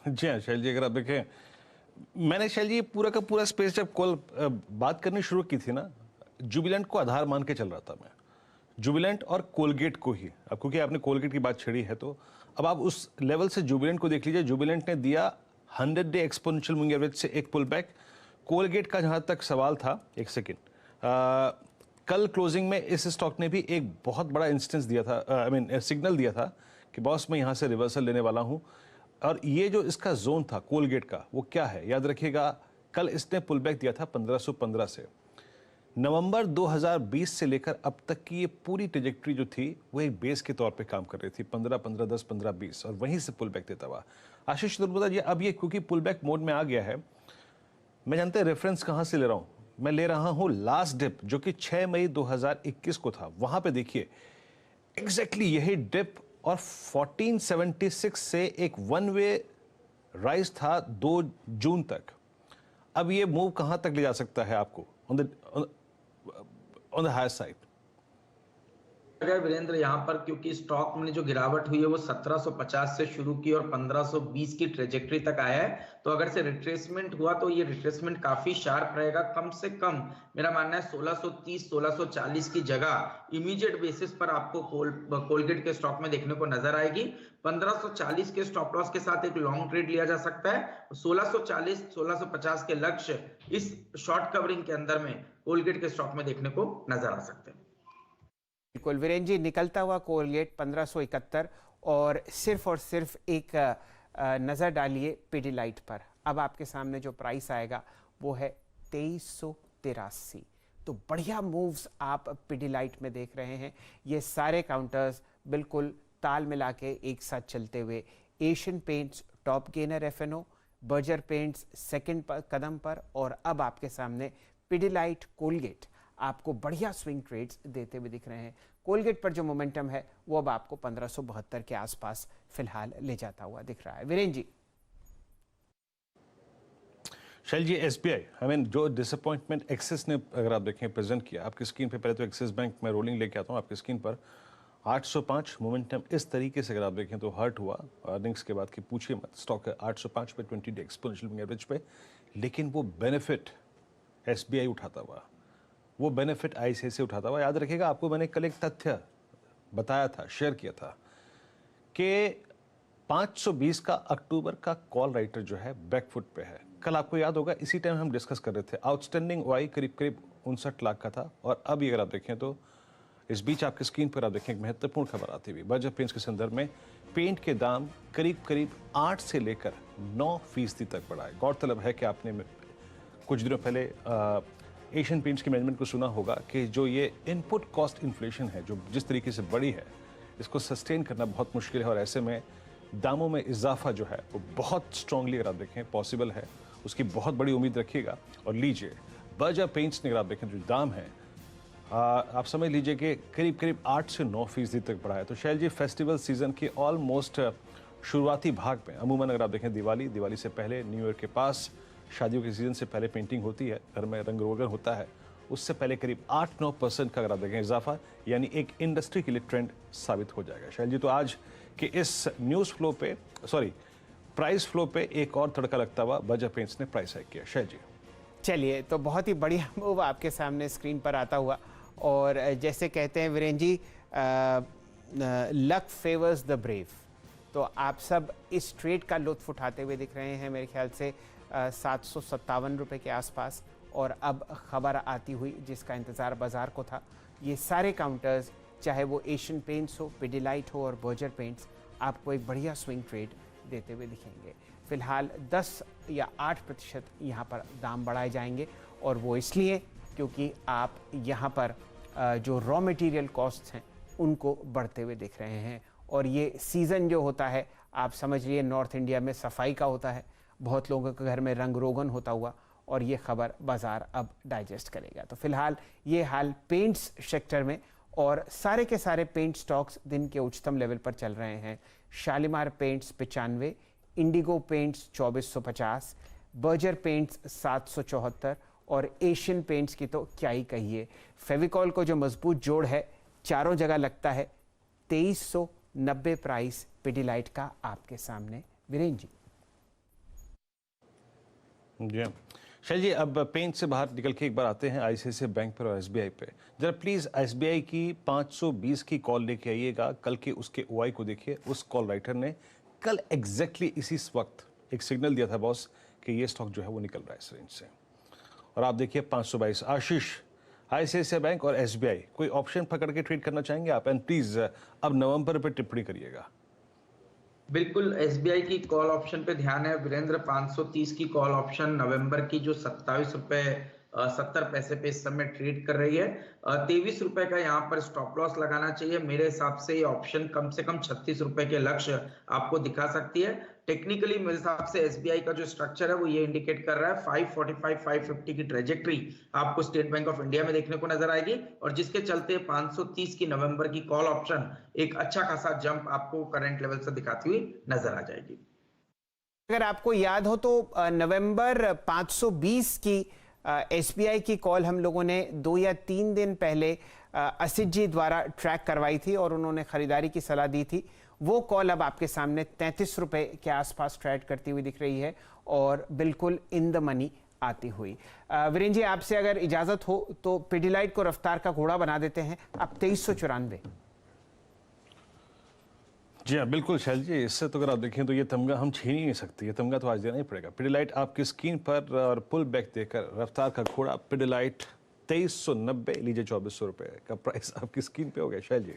जी हाँ शैल जी, अगर आप देखें, मैंने शैल जी ये पूरा का पूरा स्पेस जब कॉल बात करनी शुरू की थी ना, जुबिलेंट को आधार मान के चल रहा था मैं, जुबिलेंट और कोलगेट को ही। अब क्योंकि आपने कोलगेट की बात छेड़ी है तो अब आप उस लेवल से जुबिलेंट को देख लीजिए। जुबिलेंट ने दिया 100 डे एक्सपोनेंशियल मूविंग एवरेज से एक पुल बैक। कोलगेट का जहां तक सवाल था, एक सेकेंड, कल क्लोजिंग में इस स्टॉक ने भी एक बहुत बड़ा इंस्टेंस दिया था, आई मीन सिग्नल दिया था कि बॉस मैं यहां से रिवर्सल लेने वाला हूं। और ये जो इसका जोन था कोलगेट का, वो क्या है याद रखिएगा, कल इसने पुल बैक दिया था 1515 से। नवंबर 2020 से लेकर अब तक की ये पूरी ट्रेजेक्ट्री जो थी वो एक बेस के तौर पे काम कर रही थी, 15 15 10 15 20, और वहीं से पुल बैक देता हुआ। आशीष चतुर्वेदी जी, अब ये क्योंकि पुल बैक मोड में आ गया है, मैं जानते हैं रेफरेंस कहां से ले रहा हूं, मैं ले रहा हूं लास्ट डिप जो कि 6 मई 2021 को था। वहां पे देखिए एग्जैक्टली यही डिप, और 1476 से एक वन वे राइज था 2 जून तक। अब ये मूव कहां तक ले जा सकता है आपको ऑन द हायर साइड? अगर वीरेंद्र यहाँ पर, क्योंकि स्टॉक में जो गिरावट हुई है वो 1750 से शुरू की और 1520 की ट्रेजेक्टरी तक आया है, तो अगर से रिट्रेसमेंट हुआ तो ये रिट्रेसमेंट काफी शार्प रहेगा। कम से कम मेरा मानना है 1630 1640 की जगह इमीडिएट बेसिस पर आपको कोलगेट के स्टॉक में देखने को नजर आएगी। 1540 के स्टॉप लॉस के साथ एक लॉन्ग ट्रेड लिया जा सकता है। 1640 1650 के लक्ष्य इस शॉर्ट कवरिंग के अंदर में कोलगेट के स्टॉक में देखने को नजर आ सकते हैं। बिल्कुल वीरेंद्र जी, निकलता हुआ कोलगेट 1571, और सिर्फ एक नज़र डालिए पिडिलाइट पर। अब आपके सामने जो प्राइस आएगा वो है 2383। तो बढ़िया मूव्स आप पिडिलाइट में देख रहे हैं। ये सारे काउंटर्स बिल्कुल ताल मिला के एक साथ चलते हुए, Asian Paints top gainer F N O, Berger Paints second कदम पर, और अब आपके सामने पिडिलाइट कोलगेट आपको बढ़िया स्विंग ट्रेड्स देते हुए दिख रहे हैं। कोलगेट पर जो मोमेंटम है वो अब आपको 1572 के आसपास फिलहाल ले जाता हुआ दिख रहा है। वीरेंद्र जी। शैल जी, एसबीआई, आई मीन जो डिसअपॉइंटमेंट एक्सिस ने अगर आप देखें प्रेजेंट किया आपकी स्क्रीन पे, पहले तो एक्सिस बैंक में रोलिंग लेके आता हूँ आपकी स्क्रीन पर, 805 मोमेंटम इस तरीके से अगर आप देखें तो हर्ट हुआ अर्निंग्स के बाद की, पूछिए मत। स्टॉक है 805 पे 20 डे एक्सपोनेंशियल मूविंग एवरेज पे, लेकिन वो बेनिफिट एसबीआई उठाता हुआ, वो बेनिफिट आईसीआईसीआई उठाता हुआ। याद रखिएगा, आपको मैंने कल एक तथ्य बताया था, शेयर किया था कि 520 का अक्टूबर का कॉल राइटर जो है बैकफुट पे है। कल आपको याद होगा इसी टाइम हम डिस्कस कर रहे थे, आउटस्टैंडिंग वाई करीब करीब 59 लाख का था, और अब अगर आप देखें तो इस बीच आपकी स्क्रीन पर आप देखें एक महत्वपूर्ण खबर आती हुई, बर्जर पेंट्स के संदर्भ में पेंट के दाम करीब करीब 8 से लेकर 9% तक बढ़ा है। गौरतलब है कि आपने कुछ दिनों पहले एशियन पेंट्स की मैनेजमेंट को सुना होगा कि जो ये इनपुट कॉस्ट इन्फ्लेशन है, जो जिस तरीके से बढ़ी है, इसको सस्टेन करना बहुत मुश्किल है, और ऐसे में दामों में इजाफा जो है वो बहुत स्ट्रांगली अगर आप देखें पॉसिबल है। उसकी बहुत बड़ी उम्मीद रखिएगा और लीजिए। बर्जर पेंट्स ने अगर आप देखें जो दाम है, आप समझ लीजिए कि करीब करीब 8 से 9% तक बढ़ा है। तो शैल जी, फेस्टिवल सीजन के ऑलमोस्ट शुरुआती भाग में, अमूमन अगर आप देखें दिवाली से पहले, न्यू ईयर के पास, शादियों के सीजन से पहले पेंटिंग होती है, घर में रंग रोगन होता है, उससे पहले करीब 8-9% का अगर आप देखें इजाफा, यानी एक इंडस्ट्री के लिए ट्रेंड साबित हो जाएगा। शैल जी, तो आज के इस न्यूज़ फ्लो पे, सॉरी प्राइस फ्लो पे एक और तड़का लगता हुआ बर्जर पेंट्स ने प्राइस हाइक किया। शैल जी, चलिए, तो बहुत ही बढ़िया मूव आपके सामने स्क्रीन पर आता हुआ, और जैसे कहते हैं Virendra ji, luck favours the brave. तो आप सब इस ट्रेड का लुत्फ उठाते हुए दिख रहे हैं, मेरे ख्याल से 757 रुपये के आसपास। और अब खबर आती हुई जिसका इंतज़ार बाज़ार को था, ये सारे काउंटर्स, चाहे वो एशियन पेंट्स हो, पिडिलाइट हो, और बर्जर पेंट्स, आपको एक बढ़िया स्विंग ट्रेड देते हुए दिखेंगे। फिलहाल 10 या 8% यहाँ पर दाम बढ़ाए जाएंगे, और वो इसलिए क्योंकि आप यहाँ पर जो रॉ मटेरियल कॉस्ट्स हैं उनको बढ़ते हुए दिख रहे हैं। और ये सीज़न जो होता है, आप समझ लिए नॉर्थ इंडिया में सफाई का होता है, बहुत लोगों के घर में रंग रोगन होता हुआ, और ये खबर बाजार अब डाइजेस्ट करेगा। तो फिलहाल ये हाल पेंट्स सेक्टर में, और सारे के सारे पेंट स्टॉक्स दिन के उच्चतम लेवल पर चल रहे हैं। Shalimar paints 95, Indigo paints 2450, Berger paints 774, और एशियन पेंट्स की तो क्या ही कहिए। फेविकॉल को जो मजबूत जोड़ है चारों जगह लगता है। 2390 प्राइस पिडिलाइट का आपके सामने वीरेंद्र जी। जी हाँ। शैल जी, अब पेंच से बाहर निकल के एक बार आते हैं आईसीआईसीआई बैंक पर और एसबीआई पे। जरा प्लीज एसबीआई की 520 की कॉल लेके आइएगा। कल के उसके ओआई को देखिए। उस कॉल राइटर ने कल एग्जैक्टली इसी वक्त एक सिग्नल दिया था बॉस कि ये स्टॉक जो है वो निकल रहा है इस रेंज से। और आप देखिए 522। आशीष, आईसीआईसीआई बैंक और एसबीआई कोई ऑप्शन पकड़ के ट्रेड करना चाहेंगे आप? एंड प्लीज अब नवंबर पे टिप्पणी करिएगा। बिल्कुल, एसबीआई की कॉल ऑप्शन पे ध्यान है वीरेंद्र। 530 की कॉल ऑप्शन नवंबर की जो 27 रुपए 70 पैसे पे इस समय ट्रेड कर रही है। 23 रुपए का यहाँ पर स्टॉप लॉस लगाना चाहिए। मेरे हिसाब से ये ऑप्शन कम से कम 36 रुपए के लक्ष्य आपको दिखा सकती है। टेक्निकली मेरे हिसाब से एसबीआई का जो स्ट्रक्चर है वो ये इंडिकेट कर रहा है 545 550 की ट्रेजेक्ट्री आपको स्टेट बैंक ऑफ इंडिया में देखने को नजर आएगी, और जिसके चलते 530 की नवंबर की कॉल ऑप्शन एक अच्छा खासा जंप आपको करंट लेवल से दिखाती हुई नजर आ जाएगी। अगर आपको याद हो तो नवंबर 520 की एसबीआई की कॉल हम लोगों ने 2 या 3 दिन पहले असित जी द्वारा ट्रैक करवाई थी और उन्होंने खरीदारी की सलाह दी थी। वो कॉल अब आपके सामने 33 रुपए के आसपास ट्रेड करती हुई दिख रही है और बिल्कुल इन द मनी आती हुई। वीरेंद्र जी, आपसे अगर इजाजत हो तो पिडिलाइट को रफ्तार का घोड़ा बना देते हैं। अब 2394। जी हाँ, बिल्कुल शैल जी। इससे तो अगर आप देखें तो ये तमगा हम छीन ही नहीं सकते। ये तमगा तो आज देना ही पड़ेगा। पिडिलाइट आपकी स्क्रीन पर और पुल बैक देकर रफ्तार का घोड़ा पिडिलाइट 2390 लीजिए 2400 रुपए का प्राइस आपकी स्क्रीन पे हो गया शैल जी।